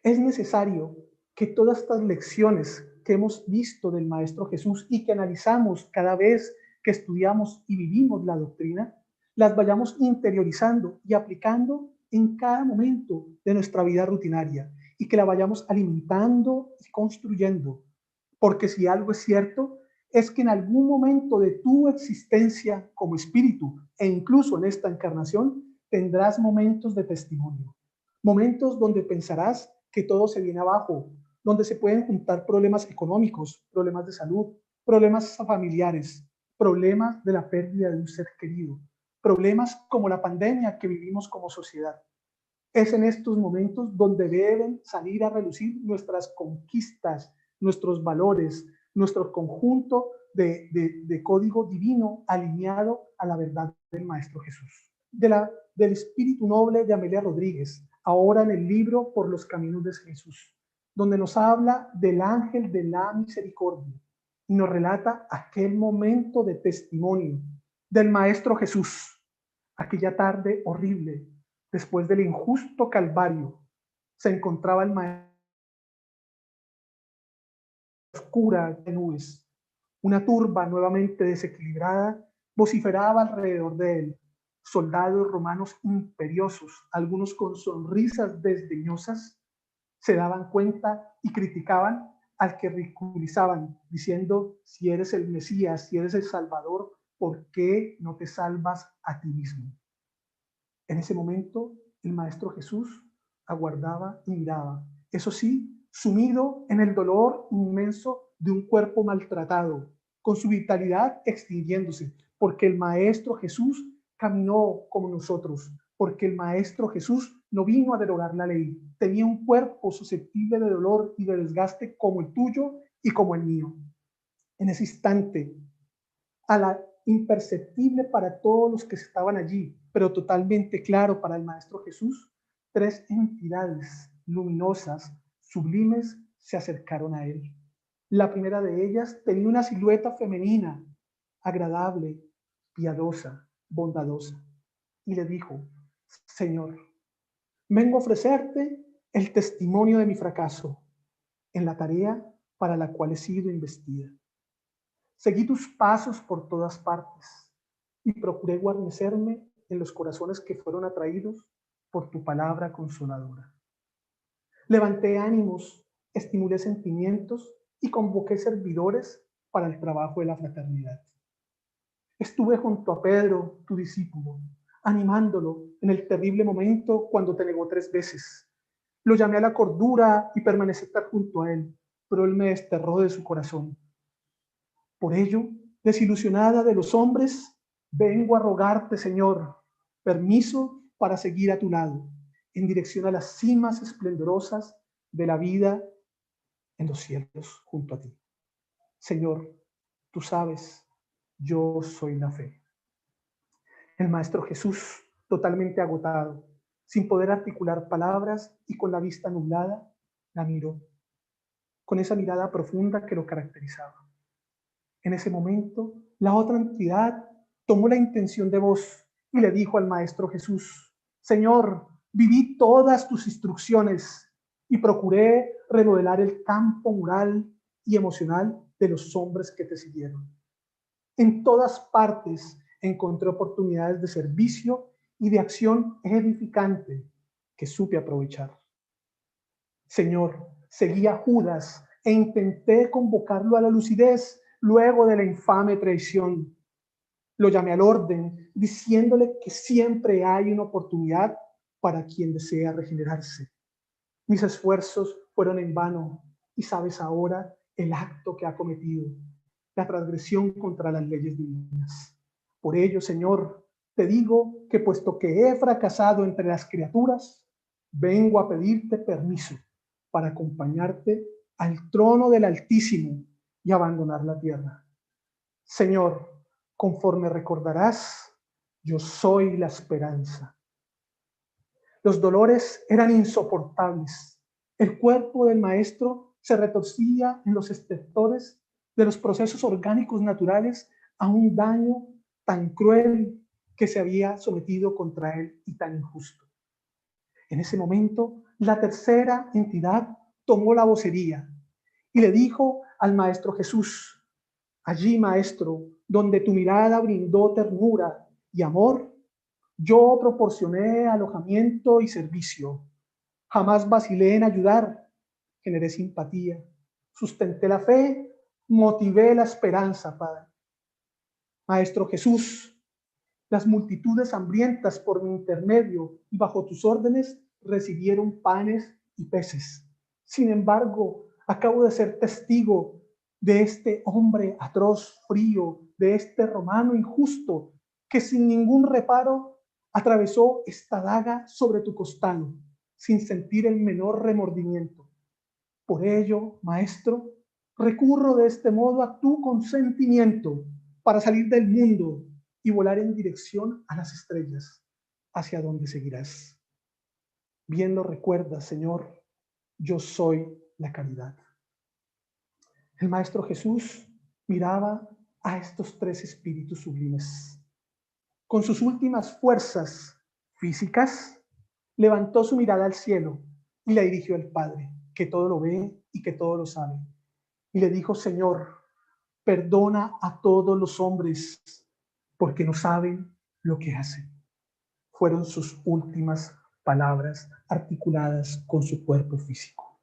B: Es necesario que todas estas lecciones que hemos visto del Maestro Jesús y que analizamos cada vez que estudiamos y vivimos la doctrina, las vayamos interiorizando y aplicando en cada momento de nuestra vida rutinaria y que la vayamos alimentando y construyendo. Porque si algo es cierto, es que en algún momento de tu existencia como espíritu e incluso en esta encarnación, tendrás momentos de testimonio. Momentos donde pensarás que todo se viene abajo, donde se pueden juntar problemas económicos, problemas de salud, problemas familiares, problemas de la pérdida de un ser querido, problemas como la pandemia que vivimos como sociedad. Es en estos momentos donde deben salir a relucir nuestras conquistas, nuestros valores, nuestro conjunto de código divino alineado a la verdad del Maestro Jesús. Del espíritu noble de Amelia Rodríguez, ahora en el libro Por los Caminos de Jesús, donde nos habla del ángel de la misericordia y nos relata aquel momento de testimonio del Maestro Jesús, aquella tarde horrible, después del injusto Calvario, se encontraba el Maestro oscura de nubes. Una turba nuevamente desequilibrada vociferaba alrededor de él. Soldados romanos imperiosos, algunos con sonrisas desdeñosas, se daban cuenta y criticaban al que ridiculizaban, diciendo: si eres el Mesías, si eres el Salvador, ¿por qué no te salvas a ti mismo? En ese momento, el Maestro Jesús aguardaba y miraba, eso sí, sumido en el dolor inmenso de un cuerpo maltratado, con su vitalidad extinguiéndose, porque el Maestro Jesús caminó como nosotros, porque el Maestro Jesús no vino a derogar la ley, tenía un cuerpo susceptible de dolor y de desgaste como el tuyo y como el mío. En ese instante, a la imperceptible para todos los que estaban allí, pero totalmente claro para el Maestro Jesús, tres entidades luminosas, sublimes, se acercaron a él. La primera de ellas tenía una silueta femenina, agradable, piadosa, bondadosa, y le dijo: Señor, vengo a ofrecerte el testimonio de mi fracaso en la tarea para la cual he sido investida. Seguí tus pasos por todas partes y procuré guarnecerme en los corazones que fueron atraídos por tu palabra consoladora. Levanté ánimos, estimulé sentimientos y convoqué servidores para el trabajo de la fraternidad. Estuve junto a Pedro, tu discípulo, animándolo en el terrible momento cuando te negó 3 veces. Lo llamé a la cordura y permanecí junto a él, pero él me desterró de su corazón. Por ello, desilusionada de los hombres, vengo a rogarte, Señor, permiso para seguir a tu lado, en dirección a las cimas esplendorosas de la vida en los cielos junto a ti. Señor, tú sabes, yo soy la fe. El Maestro Jesús, totalmente agotado, sin poder articular palabras y con la vista nublada, la miró, con esa mirada profunda que lo caracterizaba. En ese momento, la otra entidad tomó la intención de voz y le dijo al Maestro Jesús: Señor, viví todas tus instrucciones y procuré remodelar el campo moral y emocional de los hombres que te siguieron. En todas partes encontré oportunidades de servicio y de acción edificante que supe aprovechar. Señor, seguí a Judas e intenté convocarlo a la lucidez luego de la infame traición. Lo llamé al orden, diciéndole que siempre hay una oportunidad para quien desea regenerarse. Mis esfuerzos fueron en vano y sabes ahora el acto que ha cometido, la transgresión contra las leyes divinas. Por ello, Señor, te digo que puesto que he fracasado entre las criaturas, vengo a pedirte permiso para acompañarte al trono del Altísimo y abandonar la tierra. Señor, conforme recordarás, yo soy la esperanza. Los dolores eran insoportables. El cuerpo del maestro se retorcía en los estertores de los procesos orgánicos naturales a un daño tan cruel que se había sometido contra él y tan injusto. En ese momento, la tercera entidad tomó la vocería y le dijo al Maestro Jesús: allí, Maestro, donde tu mirada brindó ternura y amor, yo proporcioné alojamiento y servicio. Jamás vacilé en ayudar, generé simpatía, sustenté la fe, motivé la esperanza, Padre. Maestro Jesús, las multitudes hambrientas por mi intermedio y bajo tus órdenes recibieron panes y peces. Sin embargo, acabo de ser testigo de este hombre atroz, frío, de este romano injusto, que sin ningún reparo atravesó esta daga sobre tu costado, sin sentir el menor remordimiento. Por ello, Maestro, recurro de este modo a tu consentimiento para salir del mundo y volar en dirección a las estrellas, hacia donde seguirás. Bien lo recuerdas, Señor, yo soy la caridad. El Maestro Jesús miraba a estos 3 espíritus sublimes. Con sus últimas fuerzas físicas, levantó su mirada al cielo y la dirigió al Padre, que todo lo ve y que todo lo sabe. Y le dijo: Señor, perdona a todos los hombres, porque no saben lo que hacen. Fueron sus últimas palabras articuladas con su cuerpo físico.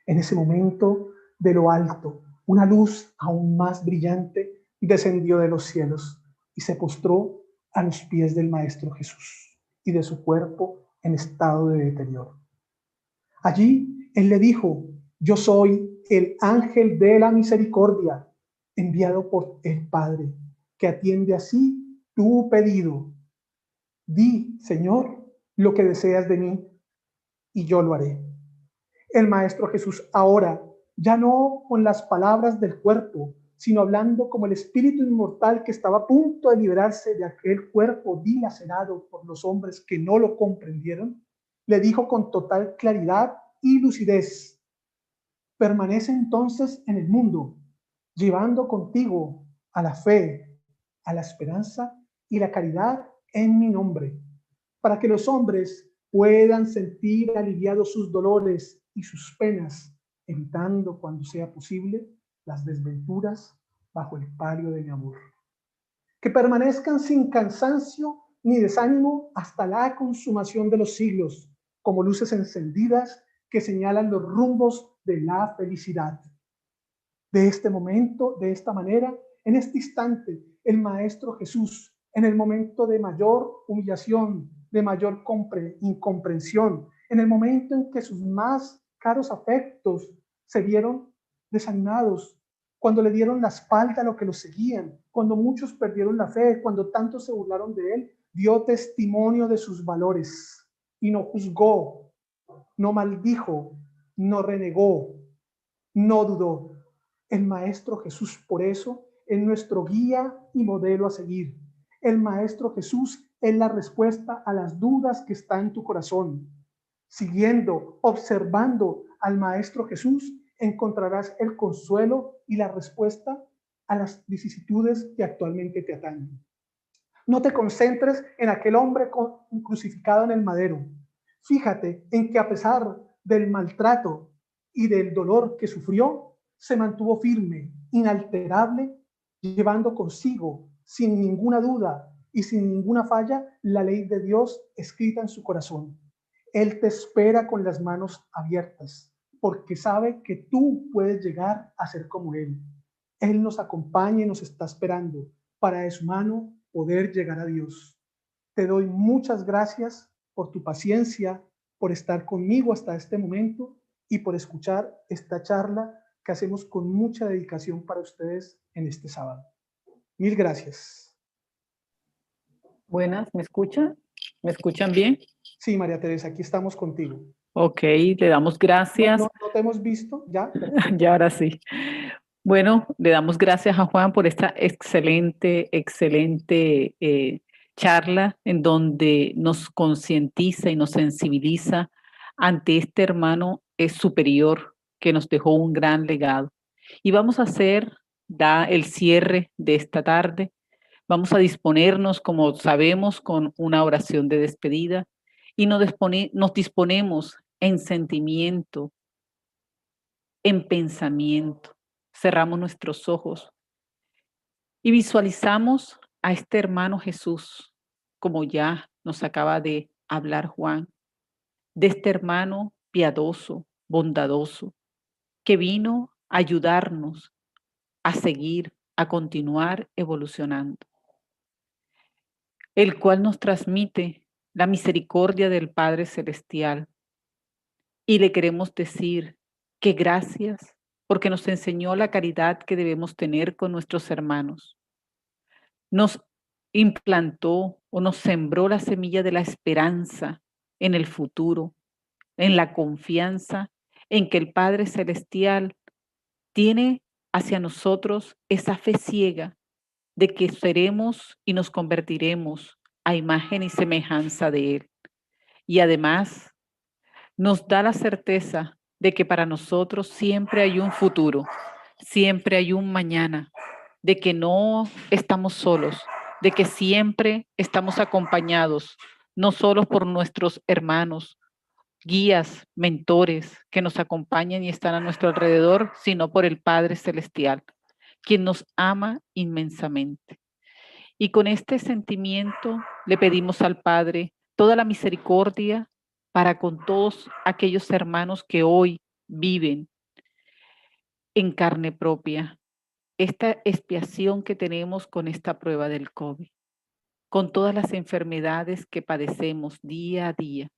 B: En ese momento, de lo alto, una luz aún más brillante descendió de los cielos y se postró a los pies del Maestro Jesús y de su cuerpo en estado de deterioro. Allí él le dijo: yo soy el ángel de la misericordia, enviado por el Padre, que atiende así tu pedido. Di, Señor, lo que deseas de mí, y yo lo haré. El Maestro Jesús ahora, ya no con las palabras del cuerpo, sino hablando como el espíritu inmortal que estaba a punto de liberarse de aquel cuerpo dilacerado por los hombres que no lo comprendieron, le dijo con total claridad y lucidez: permanece entonces en el mundo, llevando contigo a la fe, a la esperanza y la caridad en mi nombre, para que los hombres puedan sentir aliviados sus dolores y sus penas, evitando, cuando sea posible, las desventuras bajo el palio de mi amor. que permanezcan sin cansancio ni desánimo hasta la consumación de los siglos, como luces encendidas que señalan los rumbos de la felicidad. De este momento, de esta manera, en este instante, el Maestro Jesús, en el momento de mayor humillación, de mayor incomprensión, en el momento en que sus más caros afectos se vieron desanimados, cuando le dieron la espalda a lo que los seguían, cuando muchos perdieron la fe, cuando tantos se burlaron de él, dio testimonio de sus valores y no juzgó, no maldijo, no renegó, no dudó. El Maestro Jesús, por eso, es nuestro guía y modelo a seguir. El Maestro Jesús es la respuesta a las dudas que están en tu corazón. Siguiendo, observando al Maestro Jesús, encontrarás el consuelo y la respuesta a las vicisitudes que actualmente te atañen. No te concentres en aquel hombre crucificado en el madero. Fíjate en que a pesar del maltrato y del dolor que sufrió, se mantuvo firme, inalterable, llevando consigo, sin ninguna duda y sin ninguna falla, la ley de Dios escrita en su corazón. Él te espera con las manos abiertas, porque sabe que tú puedes llegar a ser como Él. Él nos acompaña y nos está esperando para de su mano poder llegar a Dios. Te doy muchas gracias por tu paciencia, por estar conmigo hasta este momento y por escuchar esta charla que hacemos con mucha dedicación para ustedes en este sábado. Mil gracias.
C: Buenas, ¿me escuchan? ¿Me escuchan bien?
B: Sí, María Teresa, aquí estamos contigo.
C: Ok, le damos gracias.
B: ¿No te hemos visto? ¿Ya?
C: Ya ahora sí. Bueno, le damos gracias a Juan por esta excelente charla en donde nos concientiza y nos sensibiliza ante este hermano superior que nos dejó un gran legado. Y vamos a hacer el cierre de esta tarde. Vamos a disponernos, como sabemos, con una oración de despedida y nos disponemos en sentimiento, en pensamiento. Cerramos nuestros ojos y visualizamos a este hermano Jesús, como ya nos acaba de hablar Juan, de este hermano piadoso, bondadoso, que vino a ayudarnos a seguir, a continuar evolucionando, el cual nos transmite la misericordia del Padre Celestial. Y le queremos decir que gracias porque nos enseñó la caridad que debemos tener con nuestros hermanos. Nos implantó o nos sembró la semilla de la esperanza en el futuro, en la confianza en que el Padre Celestial tiene hacia nosotros esa fe ciega de que seremos y nos convertiremos a imagen y semejanza de Él. Y además nos da la certeza de que para nosotros siempre hay un futuro, siempre hay un mañana, de que no estamos solos, de que siempre estamos acompañados, no solo por nuestros hermanos, guías, mentores que nos acompañan y están a nuestro alrededor, sino por el Padre Celestial, quien nos ama inmensamente. Y con este sentimiento le pedimos al Padre toda la misericordia para con todos aquellos hermanos que hoy viven en carne propia esta expiación que tenemos con esta prueba del COVID, con todas las enfermedades que padecemos día a día,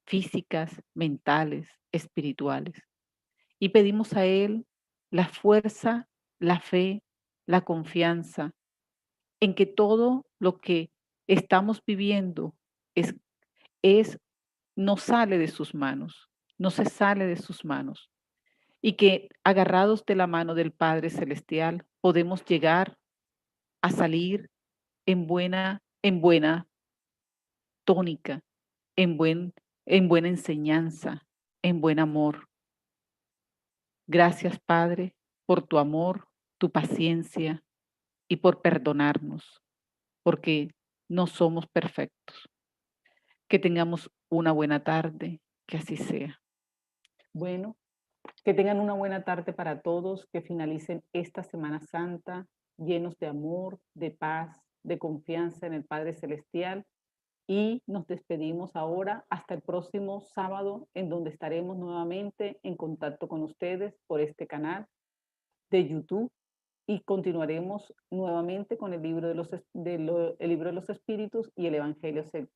C: físicas, mentales, espirituales. Y pedimos a Él la fuerza, la fe, la confianza en que todo lo que estamos viviendo es no sale de sus manos, no se sale de sus manos. Y que agarrados de la mano del Padre Celestial podemos llegar a salir en buena tónica, en buena enseñanza, en buen amor. Gracias, Padre, por tu amor, tu paciencia y por perdonarnos, porque no somos perfectos. Que tengamos una buena tarde, que así sea. Bueno, que tengan una buena tarde para todos, que finalicen esta Semana Santa llenos de amor, de paz, de confianza en el Padre Celestial y nos despedimos ahora hasta el próximo sábado, en donde estaremos nuevamente en contacto con ustedes por este canal de YouTube y continuaremos nuevamente con el libro de los, el libro de los Espíritus y el Evangelio